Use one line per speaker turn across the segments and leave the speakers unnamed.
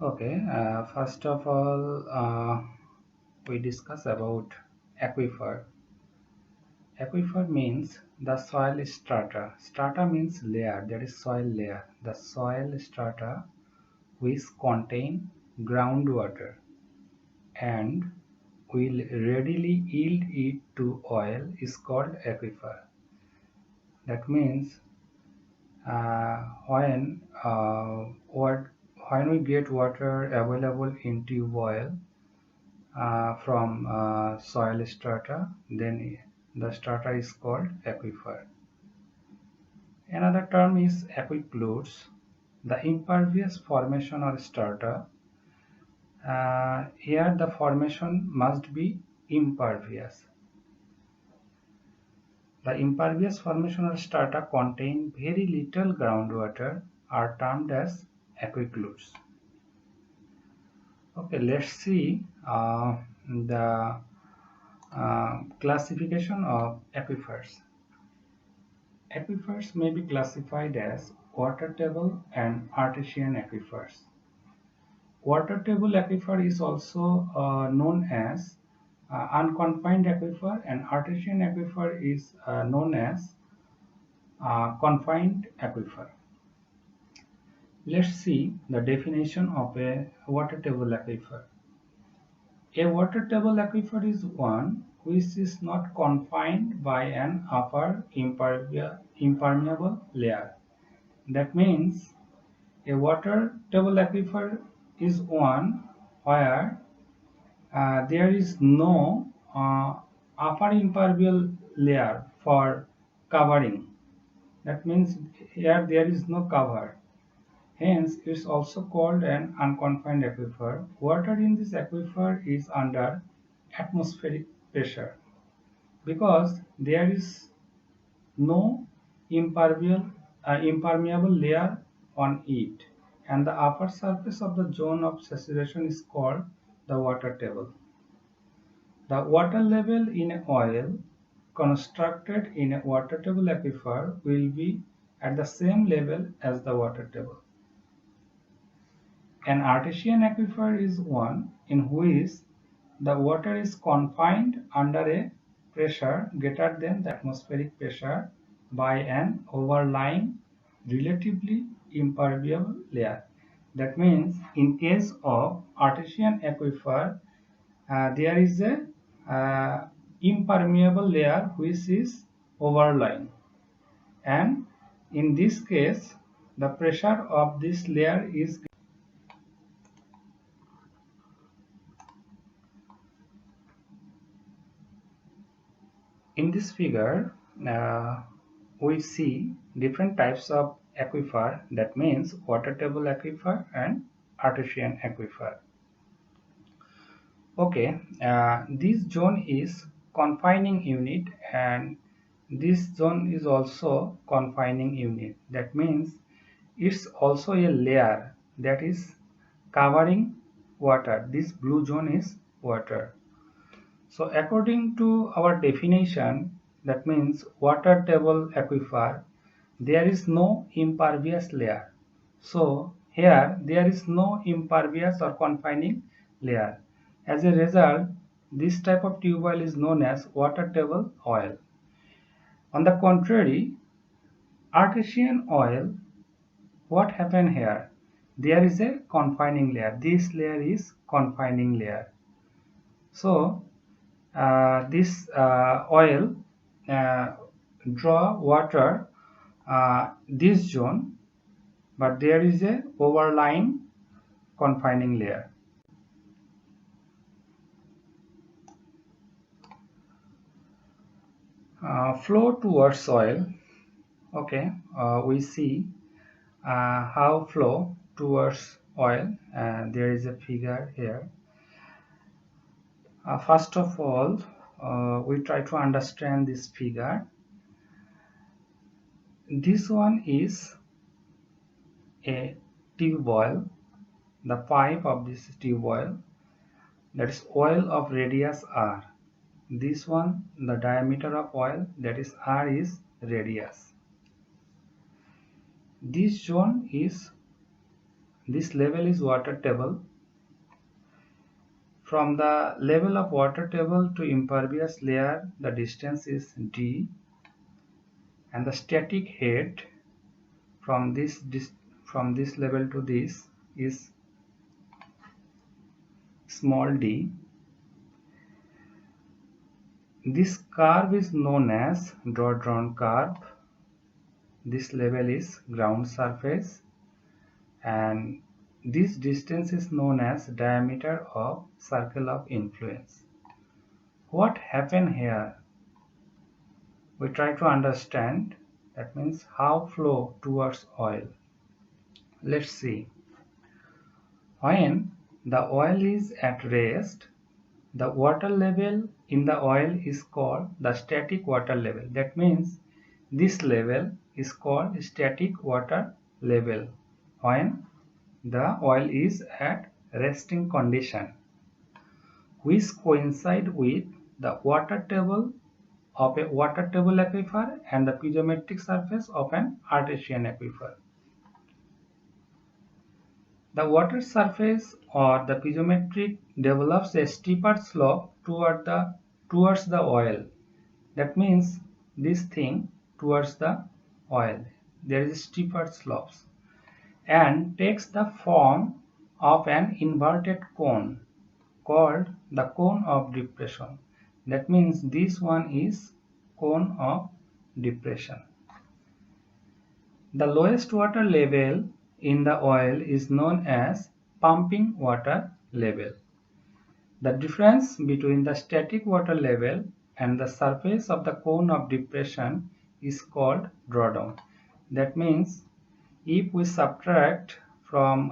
Okay, first of all, we discuss about aquifer. Aquifer means the soil strata. Strata means layer, that is soil layer. The soil strata which contain groundwater and will readily yield it to oil is called aquifer. That means when when we get water available in tube oil from soil strata, then the strata is called aquifer. Another term is aquicludes, the impervious formation or strata. Here the formation must be impervious. The impervious formation or strata contain very little groundwater are termed as aquicludes. Okay, let's see the classification of aquifers. Aquifers may be classified as water table and artesian aquifers. Water table aquifer is also known as unconfined aquifer, and artesian aquifer is known as confined aquifer. Let's see the definition of a water table aquifer. A water table aquifer is one which is not confined by an upper impermeable layer. That means a water table aquifer is one where there is no upper impermeable layer for covering. That means here there is no cover. Hence, it is also called an unconfined aquifer. Water in this aquifer is under atmospheric pressure because there is no impermeable layer on it, and the upper surface of the zone of saturation is called the water table. The water level in a oil constructed in a water table aquifer will be at the same level as the water table. An artesian aquifer is one in which the water is confined under a pressure greater than the atmospheric pressure by an overlying relatively impermeable layer. That means in case of artesian aquifer, there is a impermeable layer which is overlying, and in this case the pressure of this layer is. In this figure, we see different types of aquifer, that means water table aquifer and artesian aquifer. Okay, this zone is confining unit and this zone is also confining unit. That means it's also a layer that is covering water. This blue zone is water. So according to our definition, that means water table aquifer, there is no impervious layer. So here there is no impervious or confining layer. As a result, this type of tube oil is known as water table oil. On the contrary, artesian oil, what happened here? There is a confining layer. This layer is confining layer. So this oil draw water this zone, but there is a overlying confining layer. Flow towards soil. Okay, we see how flow towards oil. There is a figure here. First of all, we try to understand this figure. This one is a tube oil, the pipe of this tube oil, that is oil of radius r. This one, the diameter of oil, that is r, is radius. This zone is This level is water table. From the level of water table to impervious layer, the distance is d, and the static head from this level to this is small d. This curve is known as drawn curve. This level is ground surface, and this distance is known as diameter of circle of influence. What happened here? We try to understand. That means how flow towards oil. Let's see. When the oil is at rest, the water level in the oil is called the static water level. That means this level is called static water level when the oil is at resting condition, which coincide with the water table of a water table aquifer and the piezometric surface of an artesian aquifer. The water surface or the piezometric develops a steeper slope towards the oil. That means this thing towards the oil. There is steeper slopes and takes the form of an inverted cone called the cone of depression. That means this one is cone of depression. The lowest water level in the oil is known as pumping water level. The difference between the static water level and the surface of the cone of depression is called drawdown. That means if we subtract from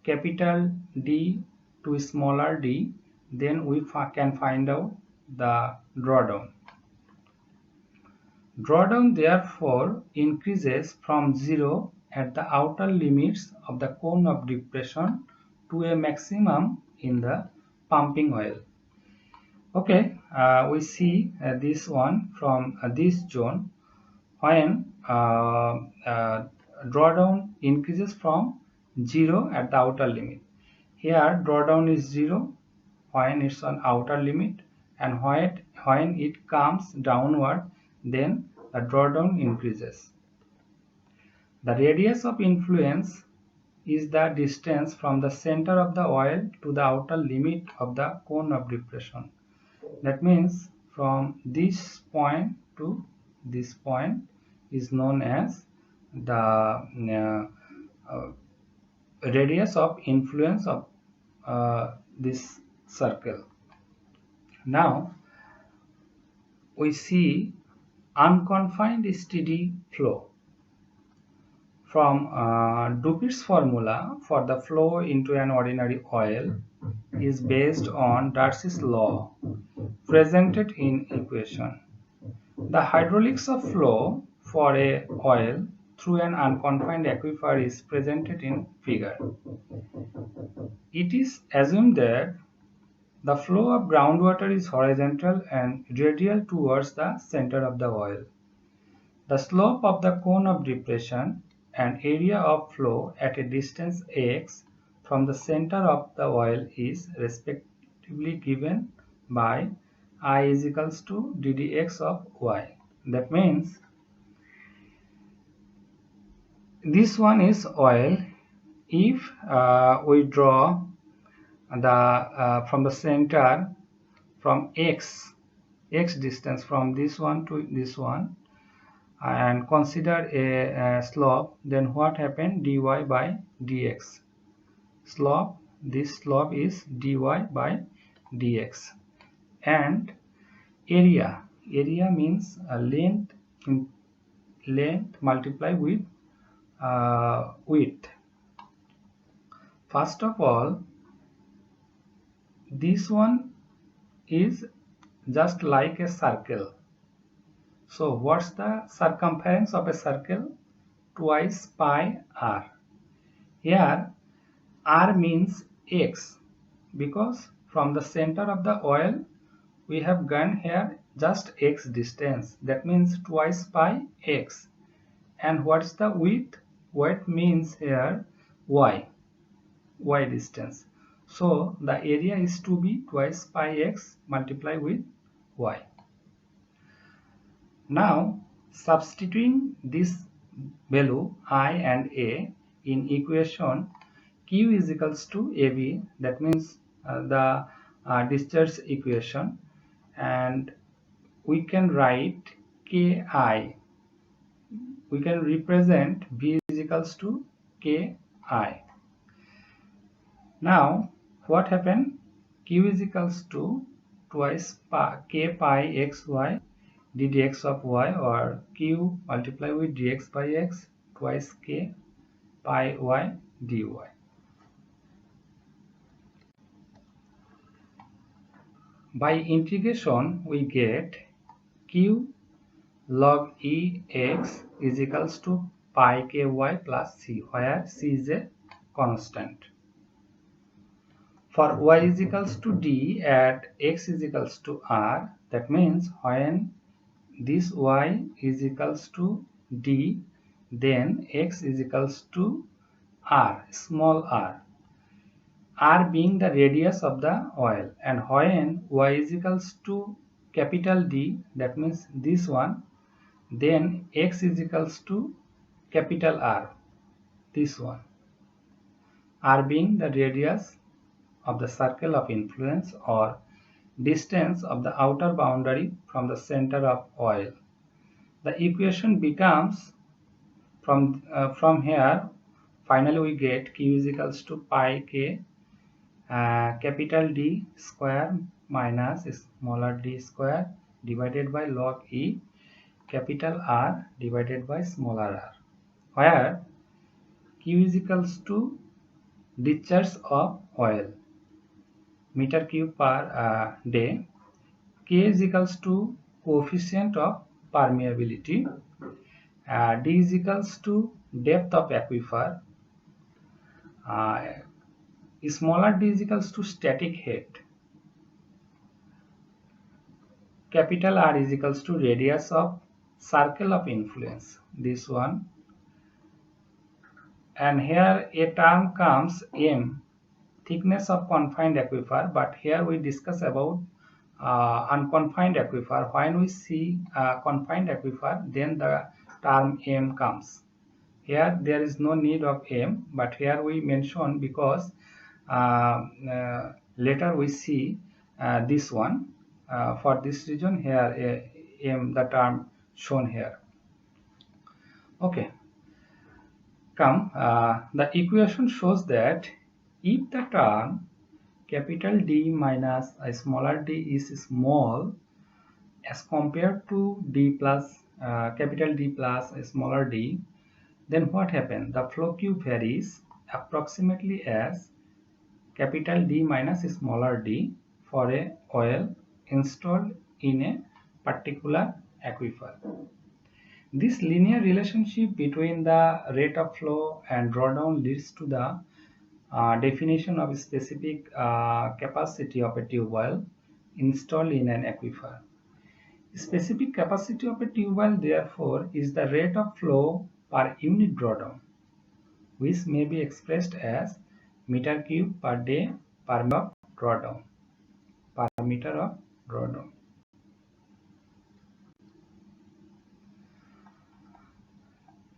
capital D to smaller d, then we can find out the drawdown. Drawdown therefore increases from 0 at the outer limits of the cone of depression to a maximum in the pumping oil. Okay, we see this one from this zone when drawdown increases from 0 at the outer limit. Here drawdown is 0 when it's on outer limit, and when it comes downward, then the drawdown increases. The radius of influence is the distance from the center of the oil to the outer limit of the cone of depression. That means from this point to this point is known as the radius of influence of this circle. Now we see unconfined steady flow. From Dupit's formula for the flow into an ordinary oil is based on Darcy's law presented in equation. The hydraulics of flow for a oil through an unconfined aquifer is presented in figure. It is assumed that the flow of groundwater is horizontal and radial towards the center of the oil. The slope of the cone of depression and area of flow at a distance x from the center of the oil is respectively given by I is equals to ddx of y. That means this one is oil. If we draw the from the center from x distance from this one to this one and consider a slope, then what happened? Dy by dx. Slope, this slope is dy by dx. And area means length multiplied with width. First of all, this one is just like a circle. So what's the circumference of a circle? Twice pi r. Here r means x, because from the center of the oil we have gone here just x distance. That means twice pi x. And what's the width? Width means here y. y distance. So the area is to be twice pi x multiplied with y. Now substituting this value I and a in equation q is equals to ab, that means the discharge equation, and we can write ki. We can represent v is equals to ki. Now what happened? Q is equals to twice k pi xy d dx of y, or q multiplied with dx by x twice k pi y dy. By integration we get q log e x is equals to pi ky plus c, where c is a constant. For y is equals to d at x is equals to r, that means when this y is equals to d, then x is equals to r, small r being the radius of the oil, and when y is equals to capital D, that means this one, then x is equals to capital R, this one, r being the radius of the circle of influence or distance of the outer boundary from the center of oil. The equation becomes from here, finally we get q is equals to pi k capital D square minus smaller d square divided by log e capital R divided by smaller r, where q is equals to discharge of oil, meter cube per day, k is equals to coefficient of permeability, d is equals to depth of aquifer, smaller d is equals to static head, capital R is equals to radius of circle of influence, this one, and here a term comes m, thickness of confined aquifer, but here we discuss about unconfined aquifer. When we see confined aquifer, then the term m comes. Here there is no need of m, but here we mention because later we see this one. For this reason here m, the term shown here. Okay, the equation shows that if the term capital D minus a smaller d is small as compared to d plus capital D plus a smaller d, then what happens? The flow q varies approximately as capital D minus a smaller d for a oil installed in a particular aquifer. This linear relationship between the rate of flow and drawdown leads to the definition of a specific capacity of a tube well installed in an aquifer. Specific capacity of a tube well, therefore, is the rate of flow per unit drawdown, which may be expressed as meter cube per day per meter of drawdown. Per meter of drawdown.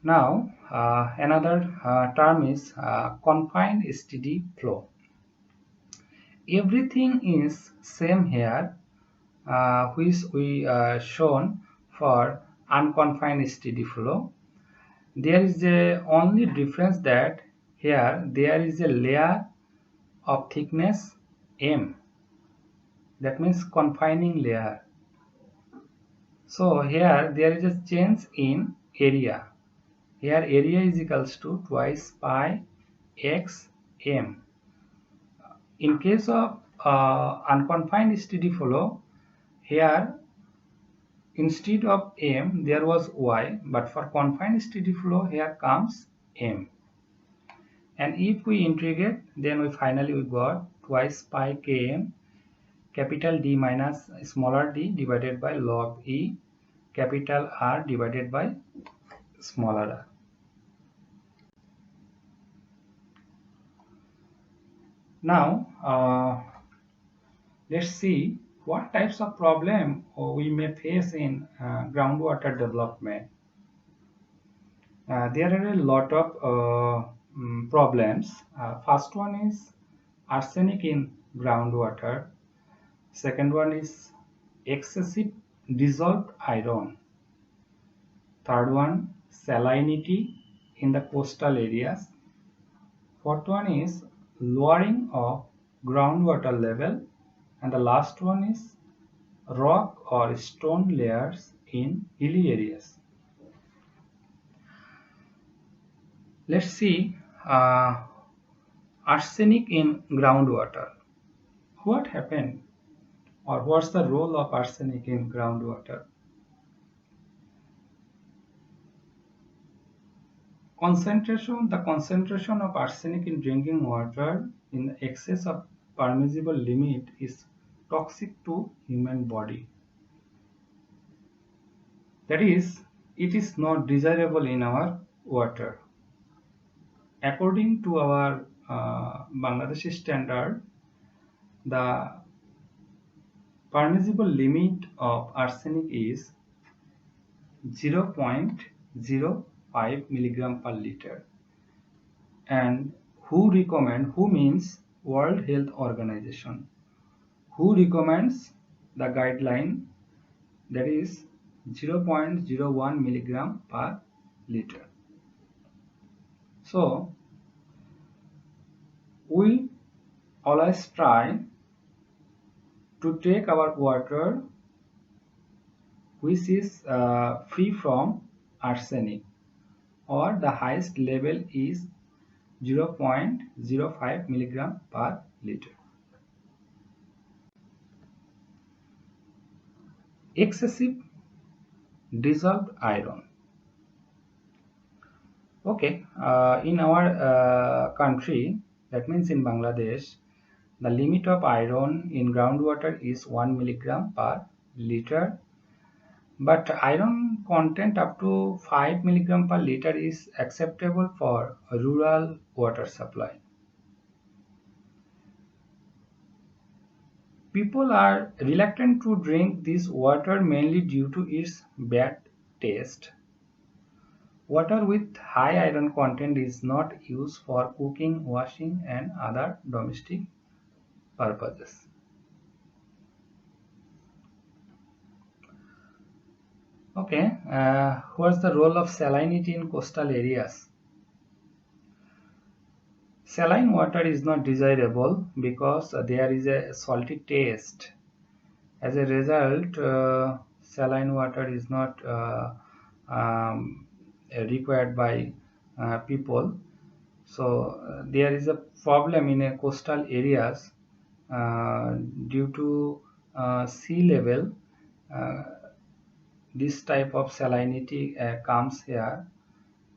Now, another term is confined steady flow. Everything is same here, which we shown for unconfined steady flow. There is a only difference that here there is a layer of thickness m, that means confining layer. So here there is a change in area. Here area is equals to twice pi x m. In case of unconfined steady flow, here instead of m there was y, but for confined steady flow here comes m. And if we integrate, then we finally got twice pi km capital D minus smaller d divided by log e capital R divided by smaller r. Now, let's see what types of problem we may face in groundwater development. There are a lot of problems. First one is arsenic in groundwater. Second one is excessive dissolved iron. Third one, salinity in the coastal areas. Fourth one is lowering of groundwater level. And the last one is rock or stone layers in hilly areas. Let's see arsenic in groundwater. What happened or what's the role of arsenic in groundwater? The concentration of arsenic in drinking water in excess of permissible limit is toxic to human body. That is, it is not desirable in our water. According to our Bangladeshi standard, the permissible limit of arsenic is 0.05 milligram per liter. And who means World Health Organization, who recommends the guideline that is 0.01 milligram per liter. So we always try to take our water which is free from arsenic, or the highest level is 0.05 milligram per liter. Excessive dissolved iron. Okay, in our country, that means in Bangladesh, the limit of iron in groundwater is 1 milligram per liter, but iron content up to 5 milligram per liter is acceptable for rural water supply. People are reluctant to drink this water mainly due to its bad taste. Water with high iron content is not used for cooking, washing, and other domestic purposes. Okay, what's the role of salinity in coastal areas? Saline water is not desirable because there is a salty taste. As a result, saline water is not required by people. So there is a problem in a coastal areas due to sea level. Uh, this type of salinity comes here.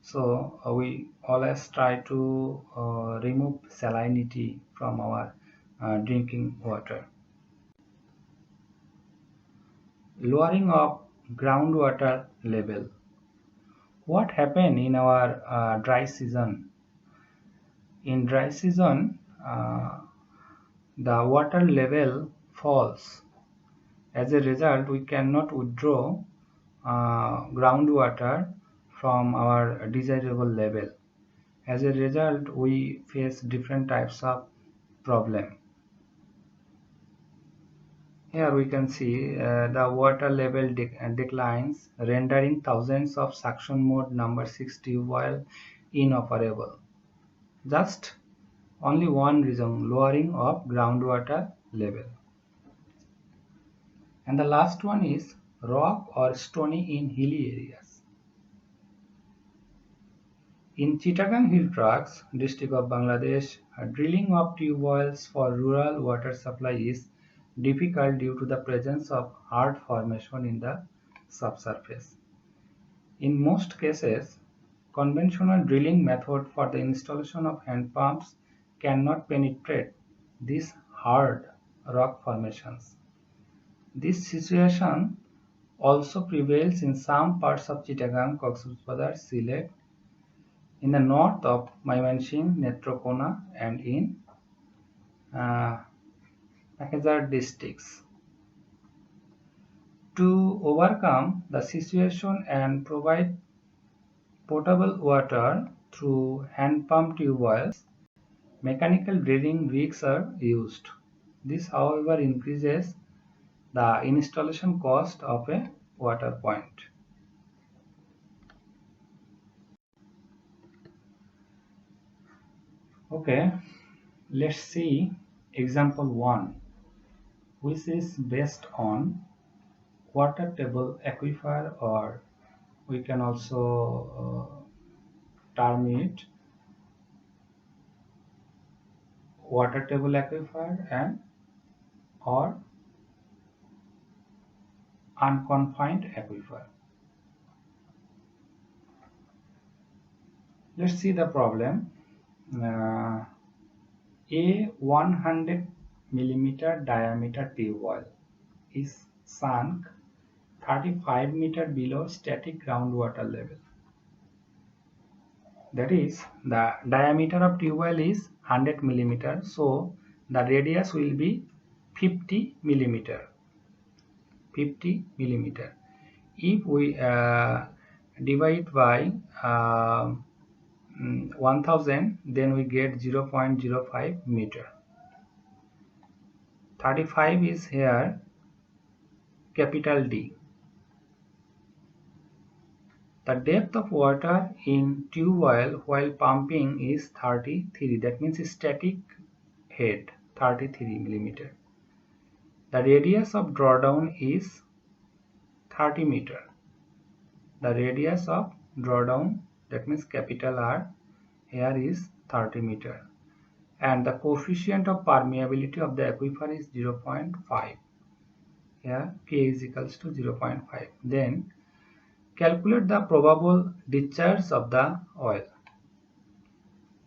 So we always try to remove salinity from our drinking water. Lowering of groundwater level. What happened in our dry season? In dry season, the water level falls. As a result, we cannot withdraw groundwater from our desirable level. As a result, we face different types of problem. Here we can see the water level declines, rendering thousands of suction mode number 6 tube well inoperable. Just only one reason, lowering of groundwater level. And the last one is rock or stony in hilly areas. In Chittagong Hill Tracts, district of Bangladesh, drilling of tube wells for rural water supply is difficult due to the presence of hard formation in the subsurface. In most cases, conventional drilling method for the installation of hand pumps cannot penetrate these hard rock formations. This situation also prevails in some parts of Chittagong, Coxsbazar, Sylhet, in the north of Mymensingh, Netrokona, and in uh, districts. To overcome the situation and provide potable water through hand pump tube wells, mechanical drilling rigs are used. This, however, increases the installation cost of a water point. Okay, let's see example 1, which is based on water table aquifer, or we can also term it water table aquifer and or unconfined aquifer. Let's see the problem. A 100 millimeter diameter tube well is sunk 35 meter below static groundwater level. That is, the diameter of tube well is 100 millimeter, so the radius will be 50 millimeter. 50 millimeter. If we divide by 1000, then we get 0.05 meter. 35 is here capital D. The depth of water in tube well while pumping is 33. That means static head 33 millimeter. The radius of drawdown is 30 meter. The radius of drawdown, that means capital R, here is 30 meter. And the coefficient of permeability of the aquifer is 0.5. Here K is equals to 0.5. Then calculate the probable discharge of the oil.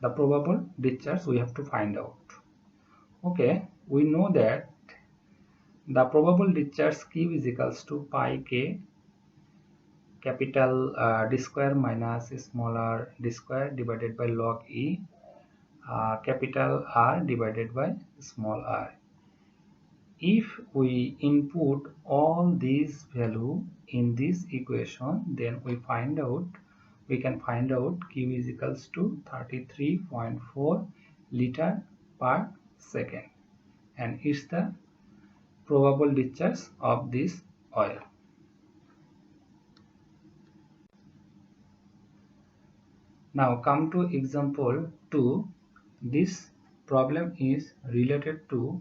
The probable discharge we have to find out. Okay, we know that the probable discharge Q is equals to pi K capital D square minus smaller d square divided by log E capital R divided by small r. If we input all these value in this equation, then we can find out Q is equals to 33.4 liter per second, and it's the probable discharge of this oil. Now come to example 2. This problem is related to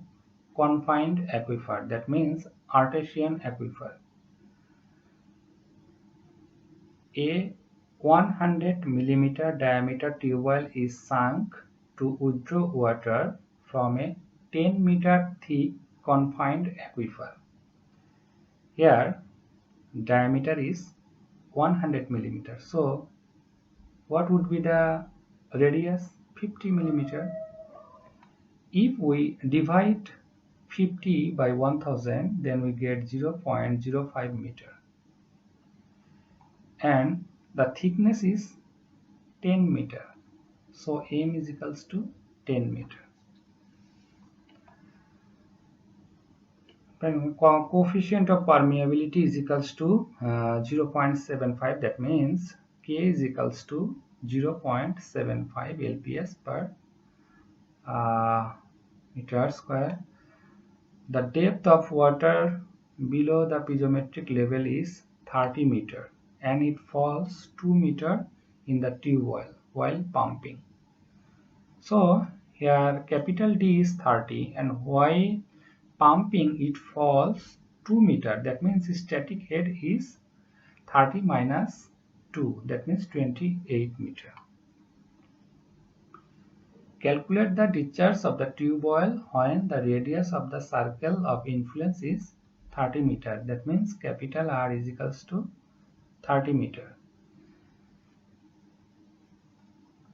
confined aquifer, that means artesian aquifer. A 100 millimeter diameter tube well is sunk to withdraw water from a 10 meter thick confined aquifer. Here diameter is 100 millimeter. So what would be the radius? 50 millimeter. If we divide 50 by 1000, then we get 0.05 meter. And the thickness is 10 meter. So M is equals to 10 meter. Coefficient of permeability is equals to 0.75. That means K is equals to 0.75 LPS per meter square. The depth of water below the piezometric level is 30 meter, and it falls 2 meter in the tube well while pumping. So here capital D is 30, and while pumping it falls 2 meter. That means static head is 30 minus 2, that means 28 meter. Calculate the discharge of the tube oil when the radius of the circle of influence is 30 meter. That means capital R is equals to 30 meter.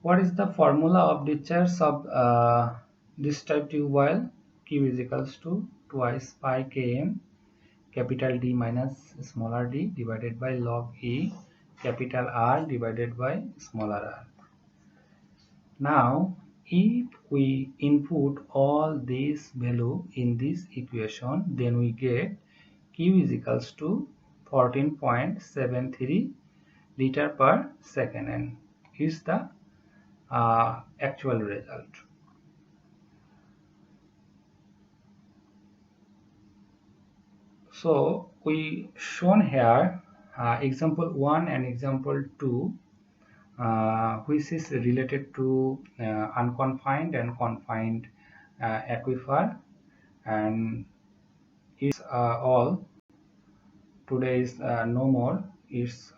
What is the formula of discharge of this type tube oil? Q is equals to twice pi km capital D minus smaller d divided by log E capital R divided by smaller r. Now if we input all these value in this equation, then we get Q is equals to 14.73 liter per second, and is the actual result. So we shown here example 1 and example 2, which is related to unconfined and confined aquifer, and is all. Today is no more. It's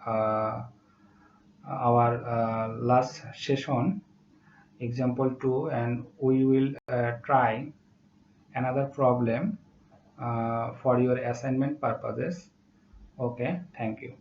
our last session, example 2, and we will try another problem for your assignment purposes. Okay, thank you.